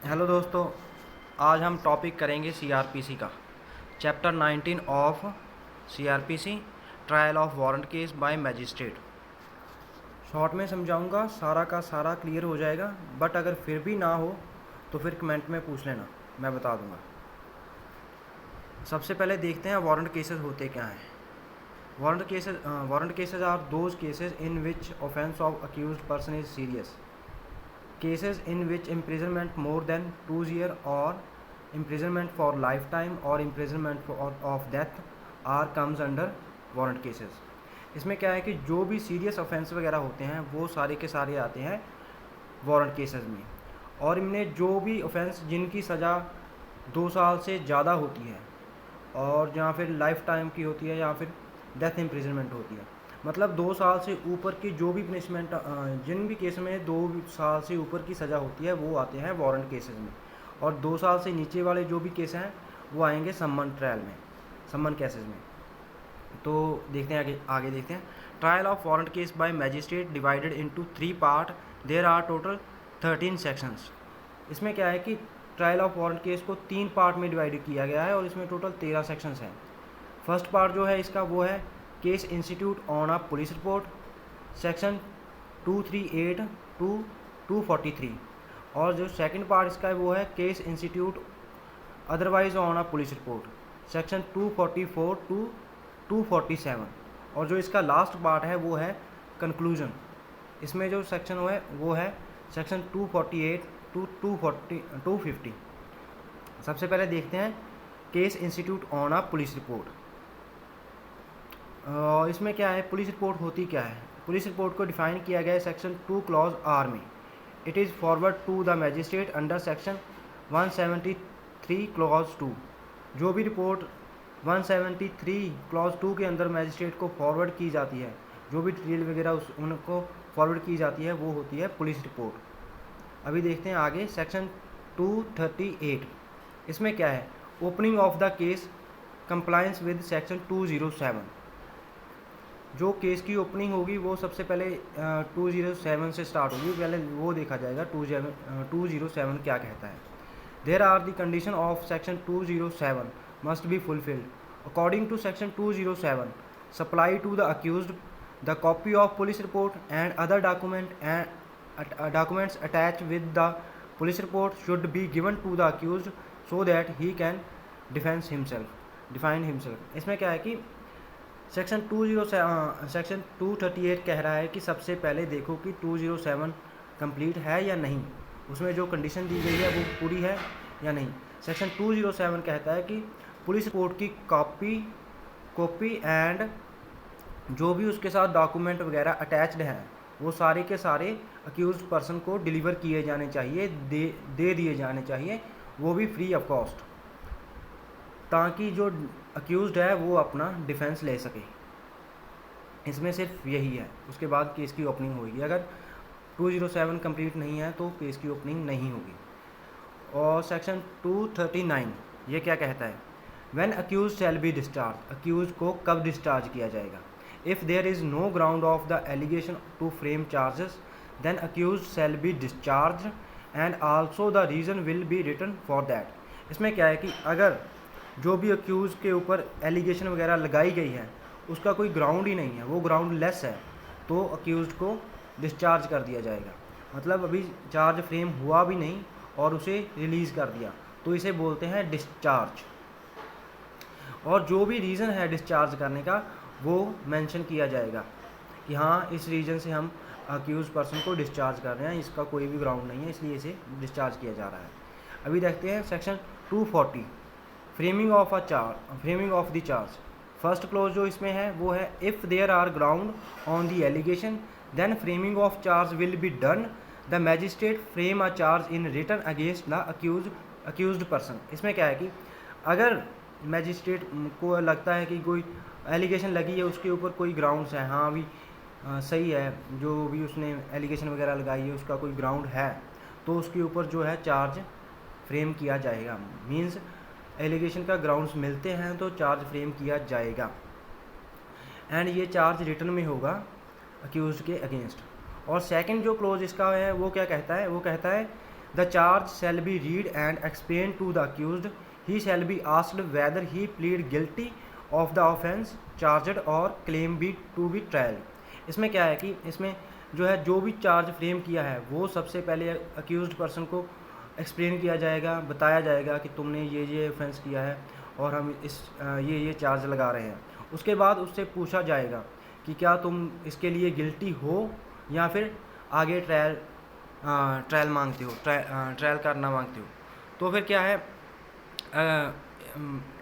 Hello दोस्तों, आज हम टॉपिक करेंगे सीआरपीसी का। Chapter 19 of CrPC, trial of warrant case by magistrate. Short में समझाऊंगा, सारा का सारा क्लियर हो जाएगा, बट अगर फिर भी ना हो तो फिर कमेंट में पूछ लेना, मैं बता दूंगा। सबसे पहले देखते हैं वारंट केसेस होते क्या हैं। Warrant cases are those cases in which offence of accused person is serious. Cases in which imprisonment more than 2 years or imprisonment for lifetime or imprisonment of death are comes under warrant cases। इसमें क्या है कि जो भी serious offence वगैरह होते हैं वो सारे के सारे आते हैं वारंट केसेस में, और इनमें जो भी ऑफेंस जिनकी सज़ा 2 साल से ज़्यादा होती है और या फिर लाइफ टाइम की होती है या फिर डेथ इम्प्रिजनमेंट होती है, मतलब 2 साल से ऊपर की जो भी पनिशमेंट, जिन भी केस में 2 साल से ऊपर की सज़ा होती है वो आते हैं वारंट केसेस में, और 2 साल से नीचे वाले जो भी केस हैं वो आएंगे सम्मन ट्रायल में, सम्मन केसेस में। तो देखते हैं आगे देखते हैं। Trial of warrant case by magistrate divided into 3 part, there are total 13 sections. इसमें क्या है कि ट्रायल ऑफ वारंट केस को 3 पार्ट में डिवाइड किया गया है और इसमें टोटल 13 सेक्शंस हैं। फर्स्ट पार्ट जो है इसका वो है case institute on a police report, section 238 to 243, और जो सेकंड पार्ट इसका है वो है case institute otherwise on a police report, section 244 to 247, और जो इसका लास्ट पार्ट है वो है कंक्लूजन। इसमें जो सेक्शन वो है सेक्शन 248 टू 250। सबसे पहले देखते हैं case institute on a police report. इसमें क्या है, पुलिस रिपोर्ट होती क्या है। पुलिस रिपोर्ट को डिफाइन किया गया है सेक्शन 2 क्लॉज आर में। It is forward to the magistrate under section 173 clause 2। जो भी रिपोर्ट 173 क्लॉज 2 के अंदर मैजिस्ट्रेट को फॉरवर्ड की जाती है, जो भी डिटेल वगैरह उनको फॉरवर्ड की जाती है वो होती है पुलिस रिपोर्ट। अभी देखते हैं आगे सेक्शन 238। इसमें क्या है, opening of the case compliance with section 207। जो केस की ओपनिंग होगी वो सबसे पहले 207 से स्टार्ट होगी, पहले वो देखा जाएगा 207 क्या कहता है। There are the condition of section 207 must be fulfilled according to section 207। Supply to the accused the copy of police report and other documents attach with the police report should be given to the accused so that he can define himself. इसमें क्या है कि section 238 कह रहा है कि सबसे पहले देखो कि 207 कंप्लीट है या नहीं, उसमें जो कंडीशन दी गई है वो पूरी है या नहीं। सेक्शन 207 कहता है कि पुलिस रिपोर्ट की कॉपी एंड जो भी उसके साथ डॉक्यूमेंट वगैरह अटैच्ड हैं वो सारे के सारे अक्यूज्ड पर्सन को डिलीवर किए जाने चाहिए, दे दिए जाने चाहिए, वो भी फ्री ऑफ कॉस्ट, ताकि जो अक्यूज्ड है वो अपना डिफेंस ले सके। इसमें सिर्फ यही है, उसके बाद केस की ओपनिंग होगी। अगर 207 कंप्लीट नहीं है तो केस की ओपनिंग नहीं होगी। और सेक्शन 239 ये क्या कहता है, when accuse shall be discharge, accuse को कब डिस्चार्ज किया जाएगा। If there is no ground of the allegation to frame charges then accuse shall be discharge and also the reason will be written for that. इसमें क्या है कि अगर जो भी अक्यूज़ के ऊपर एलिगेशन वगैरह लगाई गई है उसका कोई ग्राउंड ही नहीं है, वो ग्राउंड लेस है, तो अक्यूज़ को डिस्चार्ज कर दिया जाएगा। मतलब अभी चार्ज फ्रेम हुआ भी नहीं और उसे रिलीज़ कर दिया, तो इसे बोलते हैं डिस्चार्ज। और जो भी रीज़न है डिस्चार्ज करने का वो मेंशन किया जाएगा कि हाँ इस रीज़न से हम अक्यूज़ पर्सन को डिस्चार्ज कर रहे हैं, इसका कोई भी ग्राउंड नहीं है इसलिए इसे डिस्चार्ज किया जा रहा है। अभी देखते हैं section 240 framing of the charge. First clause जो इसमें है वो है if there are ground on the allegation then framing of charge will be done, the magistrate frame a charge in written against the accused person. इसमें क्या है कि अगर मैजिस्ट्रेट को लगता है कि कोई एलिगेशन लगी है उसके ऊपर कोई ग्राउंड्स है, हाँ अभी सही है, जो भी उसने एलिगेशन वगैरह लगाई है उसका कोई ग्राउंड है, तो उसके ऊपर जो है चार्ज फ्रेम किया जाएगा। मीन्स एलिगेशन का ग्राउंड्स मिलते हैं तो चार्ज फ्रेम किया जाएगा, एंड ये चार्ज रिटर्न में होगा अक्यूज्ड के अगेंस्ट। और सेकंड जो क्लोज इसका है वो क्या कहता है, वो कहता है the charge shall be read and explain to the accused, he shall be asked whether he plead guilty of the offence charged और claim be to be trial. इसमें क्या है कि इसमें जो है जो भी चार्ज फ्रेम किया है वो सबसे पहले अक्यूज्ड पर्सन को एक्सप्लेन किया जाएगा, बताया जाएगा कि तुमने ये ऑफेंस किया है और हम ये चार्ज लगा रहे हैं। उसके बाद उससे पूछा जाएगा कि क्या तुम इसके लिए गिल्टी हो या फिर आगे ट्रायल मांगते हो, ट्रायल करना मांगते हो। तो फिर क्या है,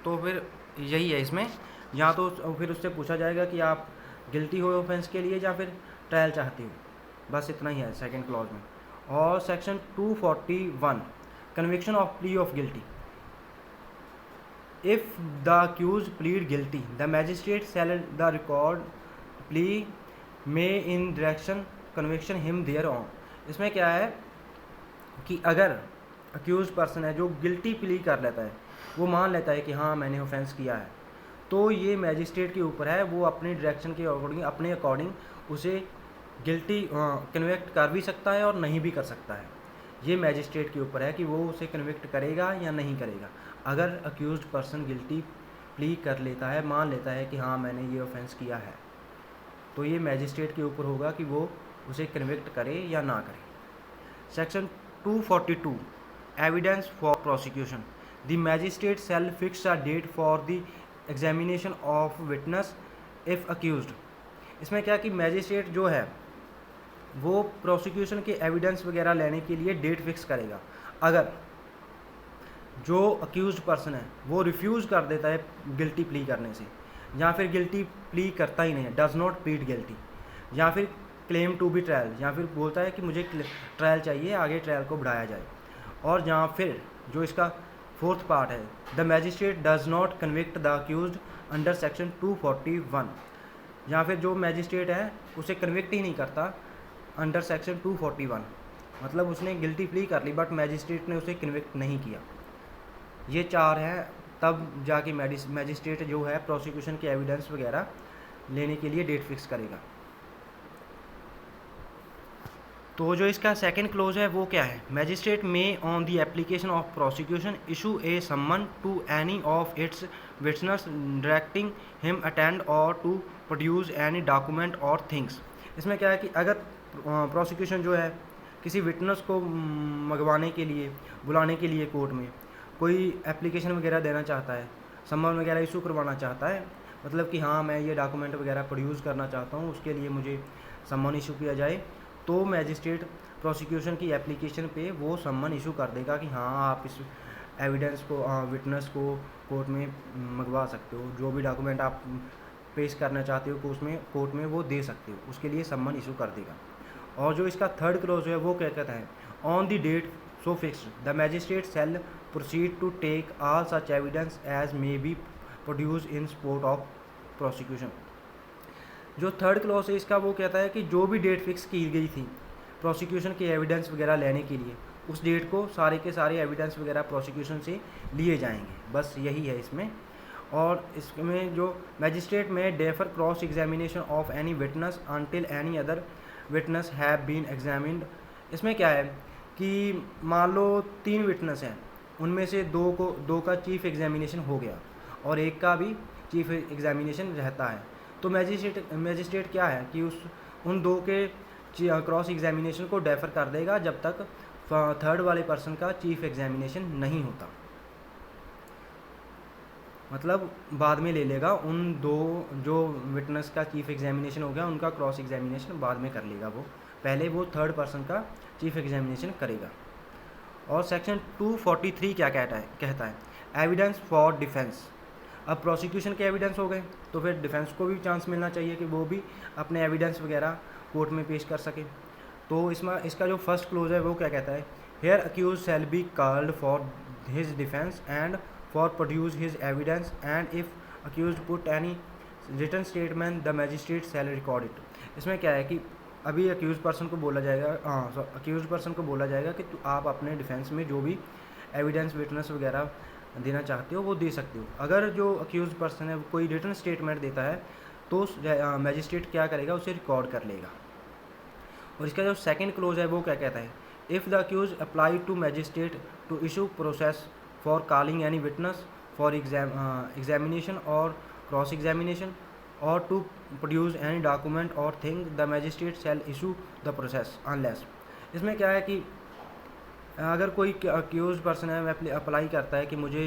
तो फिर यही है इसमें, या तो फिर उससे पूछा जाएगा कि आप गिल्टी हो ऑफेंस के लिए या फिर ट्रायल चाहते हो। बस इतना ही है सेकंड क्लॉज में। और section 241 conviction of plea of guilty. If the accuse plead guilty the magistrate shall the record plea may in direction conviction him thereon. इसमें क्या है कि अगर अक्यूज पर्सन है जो गिल्टी प्ली कर लेता है, वो मान लेता है कि हाँ मैंने ऑफेंस किया है, तो ये मैजिस्ट्रेट के ऊपर है, वो अपनी डायरेक्शन के अकॉर्डिंग अपने अकॉर्डिंग उसे गिल्टी कन्विक्ट कर भी सकता है और नहीं भी कर सकता है। ये मैजिस्ट्रेट के ऊपर है कि वो उसे कन्विक्ट करेगा या नहीं करेगा। अगर अक्यूज्ड पर्सन गिल्टी प्ली कर लेता है, मान लेता है कि हाँ मैंने ये ऑफेंस किया है, तो ये मैजिस्ट्रेट के ऊपर होगा कि वो उसे कन्विक्ट करे या ना करे। Section 242 evidence for prosecution. The magistrate shall fix a date for the examination of witness if accused. इसमें क्या कि मैजिस्ट्रेट जो है वो प्रोसिक्यूशन के एविडेंस वगैरह लेने के लिए डेट फिक्स करेगा। अगर जो अक्यूज्ड पर्सन है वो रिफ्यूज़ कर देता है गिल्टी प्ली करने से, या फिर गिल्टी प्ली करता ही नहीं है, डज नॉट प्लीड गिल्टी, या फिर क्लेम टू बी ट्रायल, या फिर बोलता है कि मुझे ट्रायल चाहिए, आगे ट्रायल को बढ़ाया जाए, और या फिर जो इसका फोर्थ पार्ट है, the magistrate does not convict the accused under section 241, या फिर जो मैजिस्ट्रेट है उसे कन्विक्ट ही नहीं करता अंडर सेक्शन 241, मतलब उसने गिल्टी प्ली कर ली बट मैजिस्ट्रेट ने उसे कन्विक्ट नहीं किया। ये चार हैं, तब जाके मैजिस्ट्रेट जो है प्रोसिक्यूशन के एविडेंस वगैरह लेने के लिए डेट फिक्स करेगा। तो जो इसका सेकंड क्लोज है वो क्या है, magistrate may on the application of prosecution issue a summon to any of its witness directing him attend or to produce any document or things. इसमें क्या है कि अगर प्रोसिक्यूशन जो है किसी विटनेस को मंगवाने के लिए, बुलाने के लिए कोर्ट में कोई एप्लीकेशन वगैरह देना चाहता है, समन वगैरह इशू करवाना चाहता है, मतलब कि हाँ मैं ये डॉक्यूमेंट वगैरह प्रोड्यूस करना चाहता हूँ, उसके लिए मुझे समन इशू किया जाए, तो मैजिस्ट्रेट प्रोसिक्यूशन की एप्लीकेशन पे वो समन इशू कर देगा कि हाँ आप इस एविडेंस को, विटनेस को कोर्ट में मंगवा सकते हो, जो भी डॉक्यूमेंट आप पेश करना चाहते हो कोर्ट में वो दे सकते हो, उसके लिए समन इशू कर देगा। और जो इसका थर्ड क्लोज है वो क्या कहता है, on the date so fixed the magistrate shall proceed to take all such evidence as may be produce in support of prosecution. जो थर्ड क्लॉज है इसका वो कहता है कि जो भी डेट फिक्स की गई थी प्रोसिक्यूशन के एविडेंस वगैरह लेने के लिए, उस डेट को सारे के सारे एविडेंस वगैरह प्रोसिक्यूशन से लिए जाएंगे, बस यही है इसमें। और इसमें जो magistrate may defer cross examination of any witness until any other witness have been examined. इसमें क्या है कि मान लो 3 विटनेस हैं, उनमें से दो का चीफ एग्जामिनेशन हो गया और एक का भी चीफ एग्जामिनेशन रहता है, तो मैजिस्ट्रेट क्या है कि उन 2 के क्रॉस एग्जामिनेशन को डेफर कर देगा जब तक थर्ड वाले पर्सन का चीफ एग्जामिनेशन नहीं होता, मतलब बाद में ले लेगा। उन 2 जो विटनेस का चीफ एग्जामिनेशन हो गया उनका क्रॉस एग्जामिनेशन बाद में कर लेगा, वो पहले वो थर्ड पर्सन का चीफ एग्जामिनेशन करेगा। और सेक्शन 243 क्या कहता है, एविडेंस फॉर डिफेंस। अब प्रोसिक्यूशन के एविडेंस हो गए तो फिर डिफेंस को भी चांस मिलना चाहिए कि वो भी अपने एविडेंस वगैरह कोर्ट में पेश कर सके। तो इसका जो फर्स्ट क्लोज है वो क्या कहता है, here accuse shall be called for his defence and for produce his evidence and if accuse put any written statement the magistrate shall record it. इसमें क्या है कि अभी अक्यूज पर्सन को बोला जाएगा कि आप अपने डिफेंस में जो भी एविडेंस विटनेस वगैरह देना चाहते हो वो दे सकते हो। अगर जो अक्यूज पर्सन है कोई रिटन स्टेटमेंट देता है तो मैजिस्ट्रेट क्या करेगा, उसे रिकॉर्ड कर लेगा। और इसका जो सेकंड क्लोज है वो क्या कहता है, If the accused applied to magistrate to issue process for calling any witness for examination or cross-examination, or to produce any document or thing, the magistrate shall issue the process unless. इसमें क्या है कि अगर कोई accused person है apply करता है कि मुझे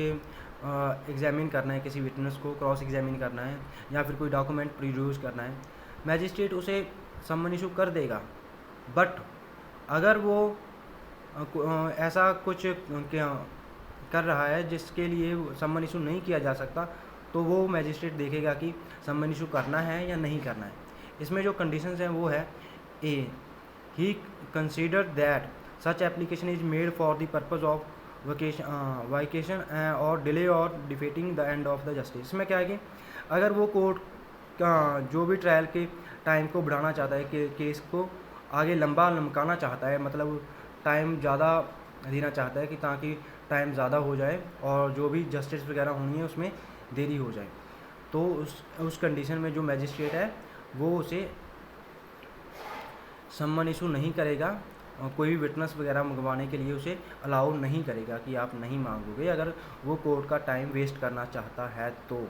एग्जामिन करना है किसी विटनेस को, क्रॉस एग्जामिन करना है या फिर कोई डॉक्यूमेंट प्रोड्यूस करना है, मैजिस्ट्रेट उसे सम्मन इशू कर देगा। बट अगर वो ऐसा कुछ कर रहा है जिसके लिए सम्मन इशू नहीं किया जा सकता, तो वो मैजिस्ट्रेट देखेगा कि सम्मन इशू करना है या नहीं करना है। इसमें जो कंडीशंस हैं वो है a, he consider that such application is made for the purpose of vexation और डिले और defeating the end of the justice. इसमें क्या है कि अगर वो कोर्ट का जो भी ट्रायल के टाइम को बढ़ाना चाहता है, कि केस को आगे लमकाना चाहता है, मतलब टाइम ज़्यादा देना चाहता है कि ताकि टाइम ज़्यादा हो जाए और जो भी जस्टिस वगैरह होनी है उसमें देरी हो जाए, तो उस कंडीशन में जो मैजिस्ट्रेट है वो उसे सम्मन इशू नहीं करेगा और कोई भी विटनेस वगैरह मंगवाने के लिए उसे अलाउ नहीं करेगा कि आप नहीं मांगोगे। अगर वो कोर्ट का टाइम वेस्ट करना चाहता है तो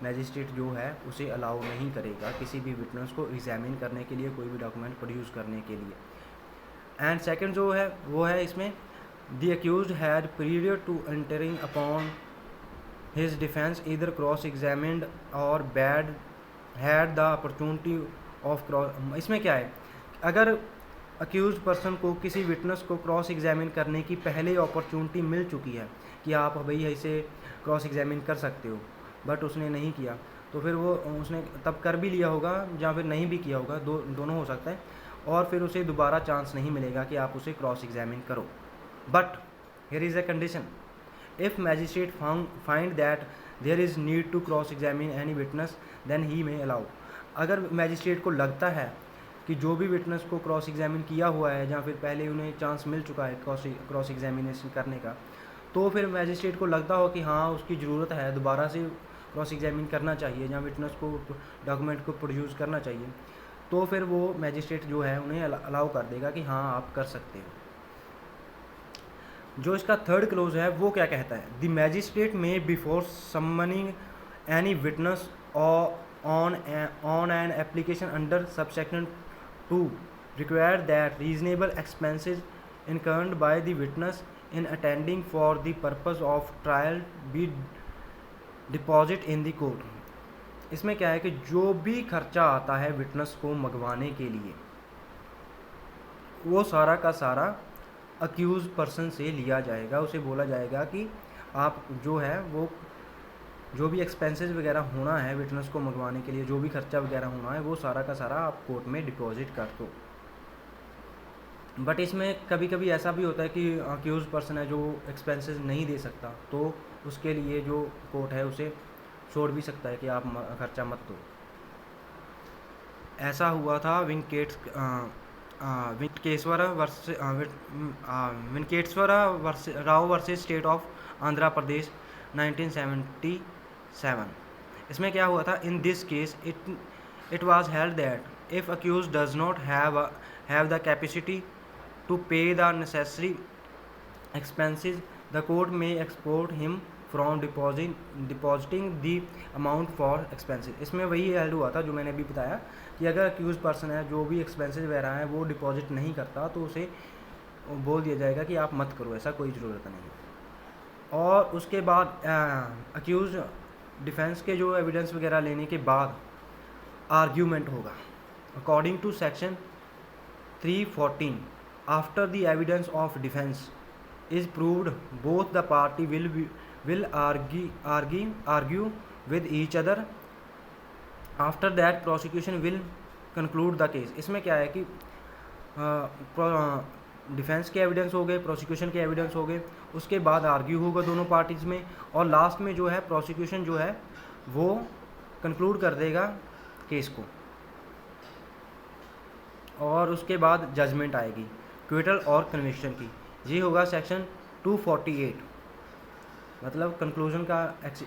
मैजिस्ट्रेट जो है उसे अलाउ नहीं करेगा किसी भी विटनेस को एग्जामिन करने के लिए, कोई भी डॉक्यूमेंट प्रोड्यूस करने के लिए। एंड सेकंड जो है वो है इसमें the accused had period to entering upon his defence either cross examined और bad had the opportunity of cross. इसमें क्या है, अगर अक्यूज पर्सन को किसी विटनेस को क्रॉस एग्जामिन करने की पहले अपॉर्चुनिटी मिल चुकी है कि आप भाई ऐसे क्रॉस एग्जामिन कर सकते हो, बट उसने नहीं किया, तो फिर वो उसने तब कर भी लिया होगा या फिर नहीं भी किया होगा, दोनों हो सकता है, और फिर उसे दोबारा चांस नहीं मिलेगा कि आप उसे क्रॉस एग्जामिन करो। But here is a condition, if magistrate find that there is need to cross examine any witness then he may allow. अगर मैजिस्ट्रेट को लगता है कि जो भी विटनेस को क्रॉस एग्जामिन किया हुआ है या फिर पहले उन्हें चांस मिल चुका है क्रॉस एग्जामिनेशन करने का, तो फिर मैजिस्ट्रेट को लगता हो कि हाँ उसकी ज़रूरत है, दोबारा से क्रॉस एग्जामिन करना चाहिए या विटनेस को डॉक्यूमेंट को प्रोड्यूस करना चाहिए, तो फिर वो मैजिस्ट्रेट जो है उन्हें अलाउ कर देगा कि हाँ आप कर सकते हो। जो इसका थर्ड क्लोज है वो क्या कहता है, द मैजिस्ट्रेट में before summoning any witness on an application under subsection 2 require that reasonable expenses incurred by the witness in attending for the purpose of trial be deposit in the court। इसमें क्या है कि जो भी खर्चा आता है विटनेस को मंगवाने के लिए वो सारा का सारा अक्यूज पर्सन से लिया जाएगा। उसे बोला जाएगा कि आप जो है वो जो भी एक्सपेंसेस वगैरह होना है विटनेस को मंगवाने के लिए, जो भी खर्चा वगैरह होना है वो सारा का सारा आप कोर्ट में डिपॉजिट कर दो। बट इसमें कभी कभी ऐसा भी होता है कि अक्यूज पर्सन है जो एक्सपेंसेस नहीं दे सकता, तो उसके लिए जो कोर्ट है उसे छोड़ भी सकता है कि आप खर्चा मत दो। ऐसा हुआ था Venkateshwara Rao versus state of Andhra Pradesh 1977। इसमें क्या हुआ था, in this case it was held that if accuse does not have the capacity to pay the necessary expenses the court may exempt him from depositing the amount for expenses. इसमें वही held हुआ था जो मैंने अभी बताया कि अगर अक्यूज पर्सन है जो भी एक्सपेंसेस वगैरह हैं वो डिपॉजिट नहीं करता तो उसे बोल दिया जाएगा कि आप मत करो, ऐसा कोई ज़रूरत नहीं। और उसके बाद अक्यूज डिफेंस के जो एविडेंस वगैरह लेने के बाद आर्ग्यूमेंट होगा। According to section 314 after the evidence of defence is proved both the party will argue with each other, after that prosecution will conclude the case। इसमें क्या है कि डिफेंस के एविडेंस हो गए, प्रोसिक्यूशन के एविडेंस हो गए, उसके बाद आर्ग्यू होगा दोनों पार्टीज़ में, और लास्ट में जो है प्रोसिक्यूशन जो है वो कंक्लूड कर देगा केस को, और उसके बाद जजमेंट आएगी क्विटल और कन्विक्शन की। ये होगा सेक्शन 248। मतलब कंक्लूजन का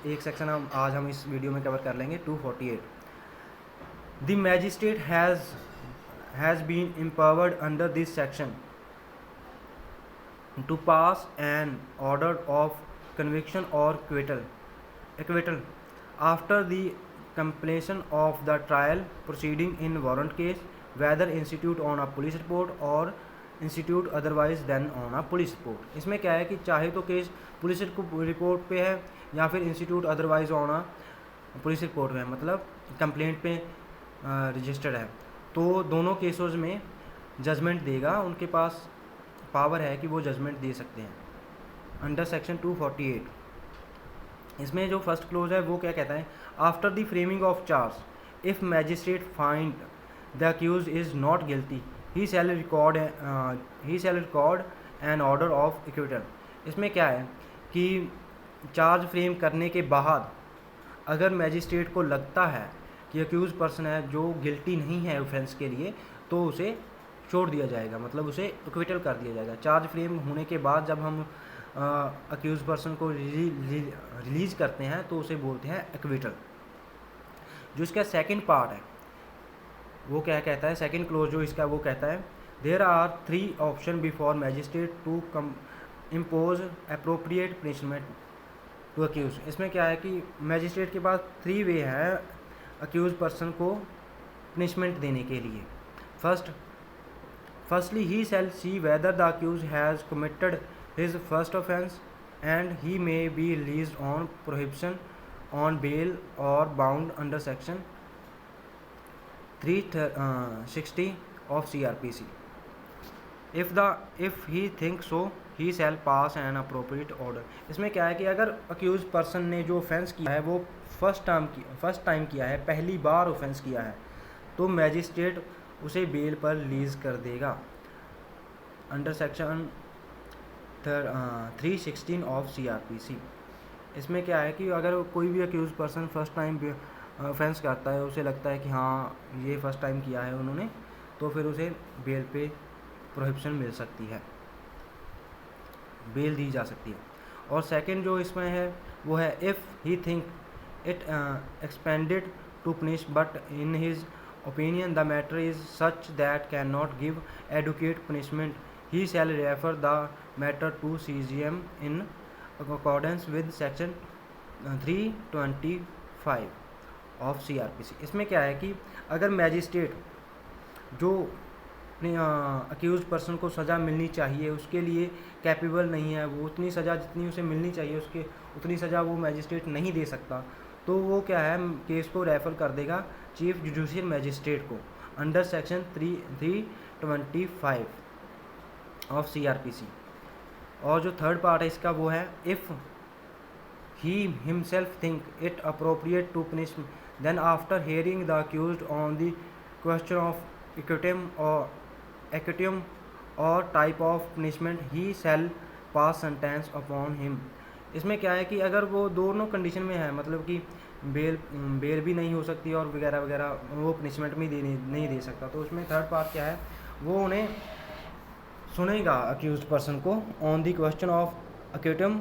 एक सेक्शन हम इस वीडियो में कवर कर लेंगे। 248 the magistrate has been empowered under this section to pass an order of conviction or acquittal after the completion of the trial proceeding in warrant case, whether institute on a police report or institute otherwise than on a police report. इसमें क्या है कि चाहे तो case police report पे है या फिर institute otherwise on a police report में, मतलब कंप्लेंट पे रजिस्टर्ड है, तो दोनों केसेस में जजमेंट देगा, उनके पास पावर है कि वो जजमेंट दे सकते हैं अंडर सेक्शन 248। इसमें जो फर्स्ट क्लोज है वो क्या कहता है, after the framing of charge if magistrate find the accuse is not guilty he shall record an order of acquittal. इसमें क्या है कि चार्ज फ्रेम करने के बाद अगर मैजिस्ट्रेट को लगता है कि अक्यूज पर्सन है जो गिल्टी नहीं है ऑफेंस के लिए, तो उसे छोड़ दिया जाएगा, मतलब उसे एक्विटल कर दिया जाएगा। चार्ज फ्रेम होने के बाद जब हम अक्यूज पर्सन को रिलीज करते हैं तो उसे बोलते हैं एक्विटल। जो इसका सेकंड पार्ट है वो क्या कहता है, सेकंड क्लोज जो इसका वो कहता है, there are 3 option before magistrate to impose appropriate punishment to accuse. इसमें क्या है कि मैजिस्ट्रेट के पास 3 वे है अक्यूज पर्सन को पनिशमेंट देने के लिए। Firstly he shall see whether the accuse has committed his first offence and he may be released on probation on bail और bound under section 360 of CRPC. If he thinks so, he shall pass an appropriate order. इसमें क्या है कि अगर accused person ने जो offence किया है वो फर्स्ट टाइम किया है, पहली बार ऑफेंस किया है, तो मैजिस्ट्रेट उसे बेल पर रिलीज कर देगा अंडर सेक्शन 316 ऑफ CRPC। इसमें क्या है कि अगर कोई भी accuse person first time offence करता है, उसे लगता है कि हाँ ये फर्स्ट टाइम किया है उन्होंने, तो फिर उसे बेल पे प्रोहिबिशन मिल सकती है, बेल दी जा सकती है। और सेकंड जो इसमें है वो है if he think it expended to punish but in his opinion the matter is such that can not give adequate punishment he shall refer the matter to CGM in accordance with section 325 of CRPC। इसमें क्या है कि अगर magistrate जो accused person को सज़ा मिलनी चाहिए उसके लिए कैपेबल नहीं है, वो उतनी सज़ा जितनी उसे मिलनी चाहिए उसके उतनी सज़ा वो मैजिस्ट्रेट नहीं दे सकता, तो वो क्या है केस को रेफ़र कर देगा चीफ जुडिशियल मैजिस्ट्रेट को अंडर सेक्शन 325 ऑफ CRPC। और जो थर्ड पार्ट है इसका वो है if he himself think it appropriate to punish, then after hearing the accused on the question of equitum or type of punishment he shall pass sentence upon him। इसमें क्या है कि अगर वो दोनों कंडीशन में है, मतलब कि बेल भी नहीं हो सकती और वगैरह वगैरह, वो पनिशमेंट भी नहीं दे सकता, तो उसमें थर्ड पार्ट क्या है वो उन्हें सुनेगा अक्यूज पर्सन को ऑन द क्वेश्चन ऑफ एक्विटम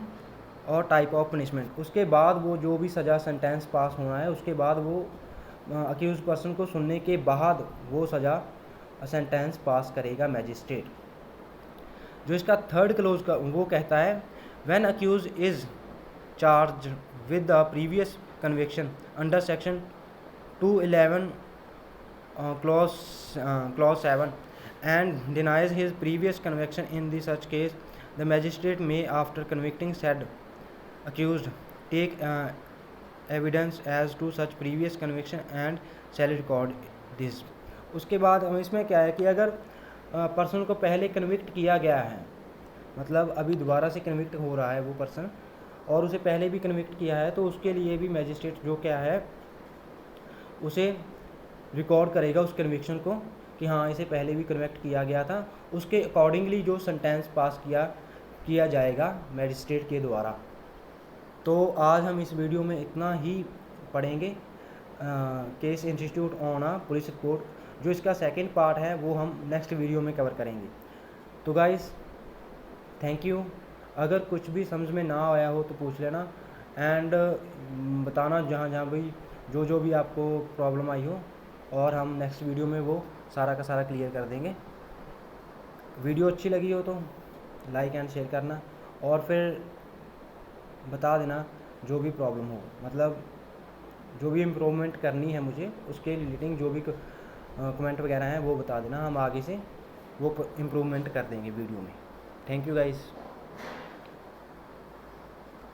और टाइप ऑफ पनिशमेंट। उसके बाद वो जो भी सज़ा सेंटेंस पास होना है उसके बाद वो अक्यूज पर्सन को सुनने के बाद वो सज़ा सेंटेंस पास करेगा मैजिस्ट्रेट। जो इसका थर्ड क्लोज का वो कहता है when accused is charge with the previous conviction under section 211 clause 7 and denies his previous conviction in the such case, the magistrate may after convicting said accused take evidence as to such previous conviction and shall record this। उसके बाद इसमें क्या है कि अगर person को पहले convict किया गया है, मतलब अभी दोबारा से कन्विक्ट हो रहा है वो पर्सन और उसे पहले भी कन्विक्ट किया है, तो उसके लिए भी मैजिस्ट्रेट जो क्या है उसे रिकॉर्ड करेगा उस कन्विक्शन को कि हाँ इसे पहले भी कन्विक्ट किया गया था, उसके अकॉर्डिंगली जो सेंटेंस पास किया जाएगा मैजिस्ट्रेट के द्वारा। तो आज हम इस वीडियो में इतना ही पढ़ेंगे case institute on a police report. जो इसका सेकंड पार्ट है वो हम नेक्स्ट वीडियो में कवर करेंगे। तो गाइस थैंक यू। अगर कुछ भी समझ में ना आया हो तो पूछ लेना एंड बताना जहाँ भी जो भी आपको प्रॉब्लम आई हो, और हम नेक्स्ट वीडियो में वो सारा का सारा क्लियर कर देंगे। वीडियो अच्छी लगी हो तो लाइक एंड शेयर करना, और फिर बता देना जो भी प्रॉब्लम हो, मतलब जो भी इम्प्रूवमेंट करनी है मुझे उसके रिलेटिंग जो भी कमेंट वगैरह हैं वो बता देना, हम आगे से वो इम्प्रूवमेंट कर देंगे वीडियो में। Thank you guys.